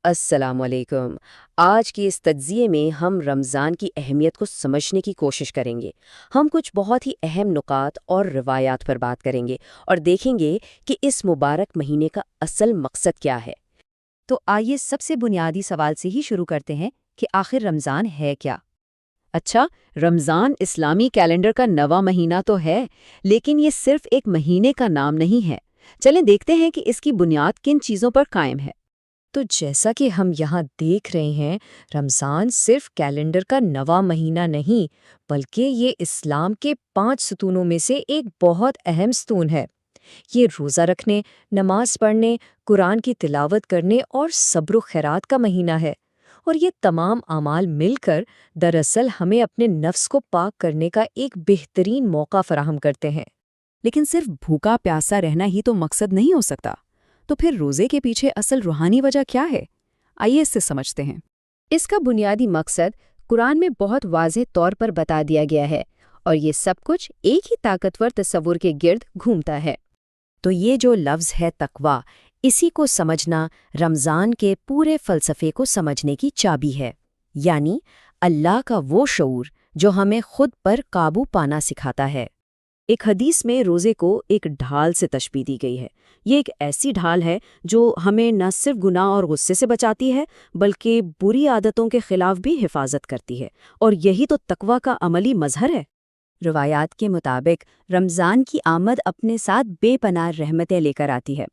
السلام علیکم۔ آج کی اس تجزیے میں ہم رمضان کی اہمیت کو سمجھنے کی کوشش کریں گے۔ ہم کچھ بہت ہی اہم نکات اور روایات پر بات کریں گے اور دیکھیں گے کہ اس مبارک مہینے کا اصل مقصد کیا ہے۔ تو آئیے سب سے بنیادی سوال سے ہی شروع کرتے ہیں کہ آخر رمضان ہے کیا؟ اچھا، رمضان اسلامی کیلنڈر کا نواں مہینہ تو ہے، لیکن یہ صرف ایک مہینے کا نام نہیں ہے۔ چلیں دیکھتے ہیں کہ اس کی بنیاد کن چیزوں پر قائم ہے۔ تو جیسا کہ ہم یہاں دیکھ رہے ہیں، رمضان صرف کیلنڈر کا نواں مہینہ نہیں، بلکہ یہ اسلام کے 5 ستونوں میں سے ایک بہت اہم ستون ہے۔ یہ روزہ رکھنے، نماز پڑھنے، قرآن کی تلاوت کرنے اور صبر و خیرات کا مہینہ ہے، اور یہ تمام اعمال مل کر دراصل ہمیں اپنے نفس کو پاک کرنے کا ایک بہترین موقع فراہم کرتے ہیں۔ لیکن صرف بھوکا پیاسا رہنا ہی تو مقصد نہیں ہو سکتا۔ تو پھر روزے کے پیچھے اصل روحانی وجہ کیا ہے؟ آئیے اس سے سمجھتے ہیں۔ اس کا بنیادی مقصد قرآن میں بہت واضح طور پر بتا دیا گیا ہے، اور یہ سب کچھ ایک ہی طاقتور تصور کے گرد گھومتا ہے۔ تو یہ جو لفظ ہے تقویٰ، اسی کو سمجھنا رمضان کے پورے فلسفے کو سمجھنے کی چابی ہے، یعنی اللہ کا وہ شعور جو ہمیں خود پر قابو پانا سکھاتا ہے۔ ایک حدیث میں روزے کو ایک ڈھال سے تشبیہ دی گئی ہے۔ یہ ایک ایسی ڈھال ہے جو ہمیں نہ صرف گناہ اور غصے سے بچاتی ہے، بلکہ بری عادتوں کے خلاف بھی حفاظت کرتی ہے، اور یہی تو تقویٰ کا عملی مظہر ہے۔ روایات کے مطابق رمضان کی آمد اپنے ساتھ بے پناہ رحمتیں لے کر آتی ہے۔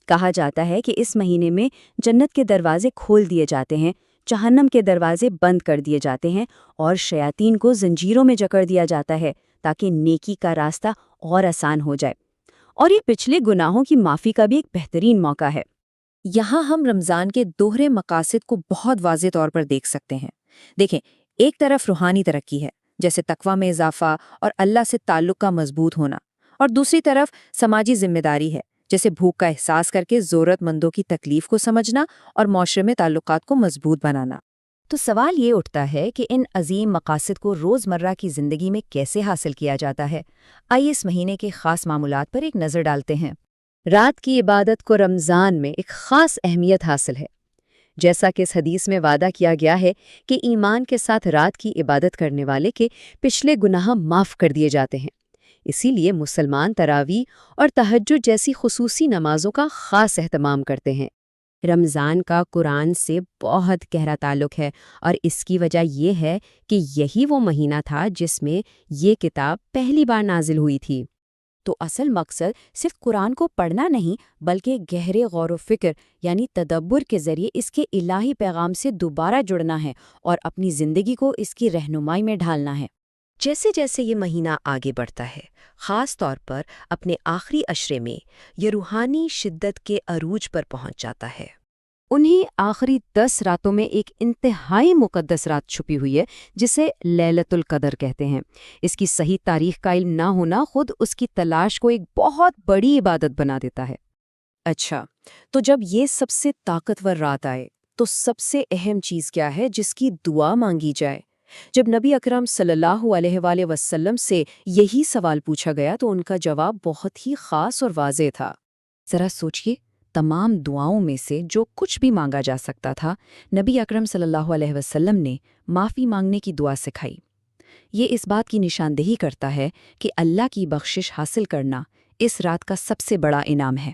کہا جاتا ہے کہ اس مہینے میں جنت کے دروازے کھول دیے جاتے ہیں، جہنم کے دروازے بند کر دیے جاتے ہیں، اور شیاطین کو زنجیروں میں جکڑ دیا جاتا ہے تاکہ نیکی کا راستہ اور آسان ہو جائے، اور یہ پچھلے گناہوں کی معافی کا بھی ایک بہترین موقع ہے۔ یہاں ہم رمضان کے دوہرے مقاصد کو بہت واضح طور پر دیکھ سکتے ہیں۔ دیکھیں، ایک طرف روحانی ترقی ہے، جیسے تقویٰ میں اضافہ اور اللہ سے تعلق کا مضبوط ہونا، اور دوسری طرف سماجی ذمہ داری ہے، جیسے بھوک کا احساس کر کے ضرورت مندوں کی تکلیف کو سمجھنا اور معاشرے میں تعلقات کو مضبوط بنانا۔ تو سوال یہ اٹھتا ہے کہ ان عظیم مقاصد کو روزمرہ کی زندگی میں کیسے حاصل کیا جاتا ہے؟ آئیے اس مہینے کے خاص معمولات پر ایک نظر ڈالتے ہیں۔ رات کی عبادت کو رمضان میں ایک خاص اہمیت حاصل ہے۔ جیسا کہ اس حدیث میں وعدہ کیا گیا ہے کہ ایمان کے ساتھ رات کی عبادت کرنے والے کے پچھلے گناہ معاف کر دیے جاتے ہیں۔ اسی لیے مسلمان تراویح اور تہجد جیسی خصوصی نمازوں کا خاص اہتمام کرتے ہیں۔ رمضان کا قرآن سے بہت گہرا تعلق ہے، اور اس کی وجہ یہ ہے کہ یہی وہ مہینہ تھا جس میں یہ کتاب پہلی بار نازل ہوئی تھی۔ تو اصل مقصد صرف قرآن کو پڑھنا نہیں، بلکہ گہرے غور و فکر یعنی تدبر کے ذریعے اس کے الہی پیغام سے دوبارہ جڑنا ہے اور اپنی زندگی کو اس کی رہنمائی میں ڈھالنا ہے۔ جیسے جیسے یہ مہینہ آگے بڑھتا ہے، خاص طور پر اپنے آخری عشرے میں، یہ روحانی شدت کے عروج پر پہنچ جاتا ہے۔ انہی آخری 10 راتوں میں ایک انتہائی مقدس رات چھپی ہوئی ہے جسے لیلۃ القدر کہتے ہیں۔ اس کی صحیح تاریخ کا علم نہ ہونا خود اس کی تلاش کو ایک بہت بڑی عبادت بنا دیتا ہے۔ اچھا، تو جب یہ سب سے طاقتور رات آئے تو سب سے اہم چیز کیا ہے جس کی دعا مانگی جائے؟ جب نبی اکرم صلی اللہ علیہ وآلہ وسلم سے یہی سوال پوچھا گیا تو ان کا جواب بہت ہی خاص اور واضح تھا۔ ذرا سوچئے، تمام دعاؤں میں سے جو کچھ بھی مانگا جا سکتا تھا، نبی اکرم صلی اللہ علیہ وسلم نے معافی مانگنے کی دعا سکھائی۔ یہ اس بات کی نشاندہی کرتا ہے کہ اللہ کی بخشش حاصل کرنا اس رات کا سب سے بڑا انعام ہے۔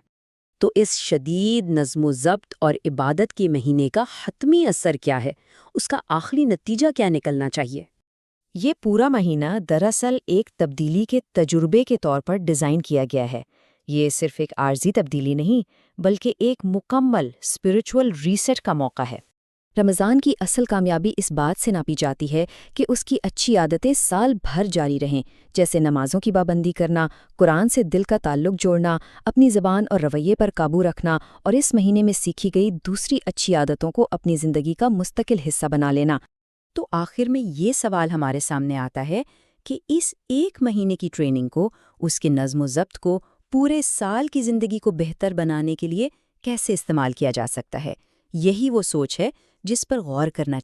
تو اس شدید نظم و ضبط اور عبادت کے مہینے کا حتمی اثر کیا ہے؟ اس کا آخری نتیجہ کیا نکلنا چاہیے؟ یہ پورا مہینہ دراصل ایک تبدیلی کے تجربے کے طور پر ڈیزائن کیا گیا ہے۔ یہ صرف ایک عارضی تبدیلی نہیں، بلکہ ایک مکمل اسپرچول ریسیٹ کا موقع ہے۔ رمضان کی اصل کامیابی اس بات سے ناپی جاتی ہے کہ اس کی اچھی عادتیں سال بھر جاری رہیں، جیسے نمازوں کی پابندی کرنا، قرآن سے دل کا تعلق جوڑنا، اپنی زبان اور رویے پر قابو رکھنا، اور اس مہینے میں سیکھی گئی دوسری اچھی عادتوں کو اپنی زندگی کا مستقل حصہ بنا لینا۔ تو آخر میں یہ سوال ہمارے سامنے آتا ہے کہ اس ایک مہینے کی ٹریننگ کو، اس کے نظم و ضبط کو پورے سال کی زندگی کو بہتر بنانے کے لیے کیسے استعمال کیا جا سکتا ہے؟ یہی وہ سوچ ہے جس پر غور کرنا